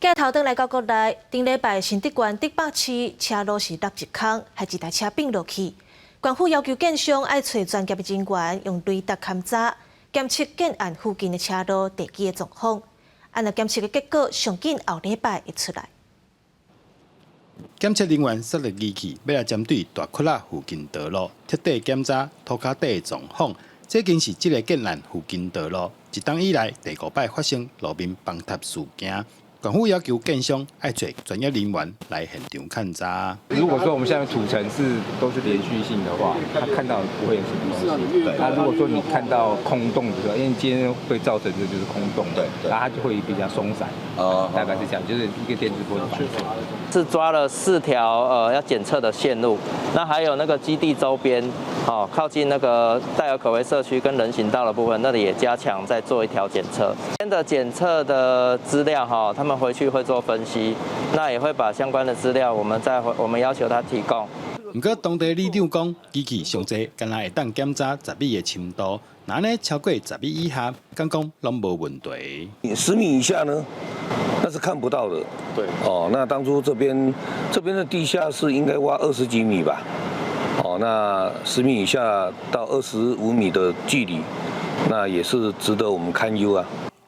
今头转来到国内，顶礼拜新竹县竹北市车路是落一坑，害一台车并落去。县府要求建商爱找专业的人员用雷达勘查，监测建案附近的车路地基的状况。按照监测的结果，上紧后礼拜会出来。检测人员设立仪器，要来针对大窟仔附近道路彻底检查涂骹底的状况。这已经是这个建案附近道路一冬以来第5摆发生路面崩塌事件。县府要求建商爱找专业人员来现场勘查。如果说我们现在土层都是连续性的话，他看到不会是不东西。那如果说你看到空洞的时候，因为今天会造成这就是空洞，然后它就会比较松散。大概是这样，就是一个电磁波的反射。是抓了4条要检测的线路，那还有那个基地周边，靠近那个戴尔可维社区跟人行道的部分，那里也加强再做一条检测。今天的检测的资料他们回去会做分析，那也会把相关的资料我们要求他提供。不过当地里长讲，机器上济干那会当检查10米的深度，那呢超过10米以下，敢讲拢无问题。10米以下呢，那是看不到的。对。那当初这边的地下室应该挖20几米吧。那10米以下到25米的距离，那也是值得我们堪忧啊。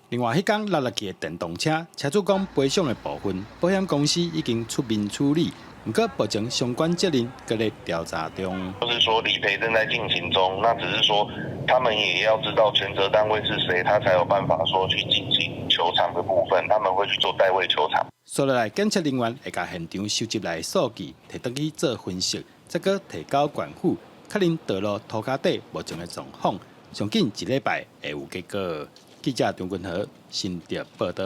另外，迄天落去的电动车，车主讲赔偿的部分，保险公司已经出面处理，不过目前相关责任搁在调查中。就是说理赔正在进行中，那只是说他们也要知道权责单位是谁，他才有办法说去进行求偿的部分，他们会去做代位求偿。接下来，检测人员会把现场收集来的数据摕倒去做分析，再搁提交县府，确认道路涂骹底目前的状况，上紧1礼拜会有结果。记者张君和新竹报道。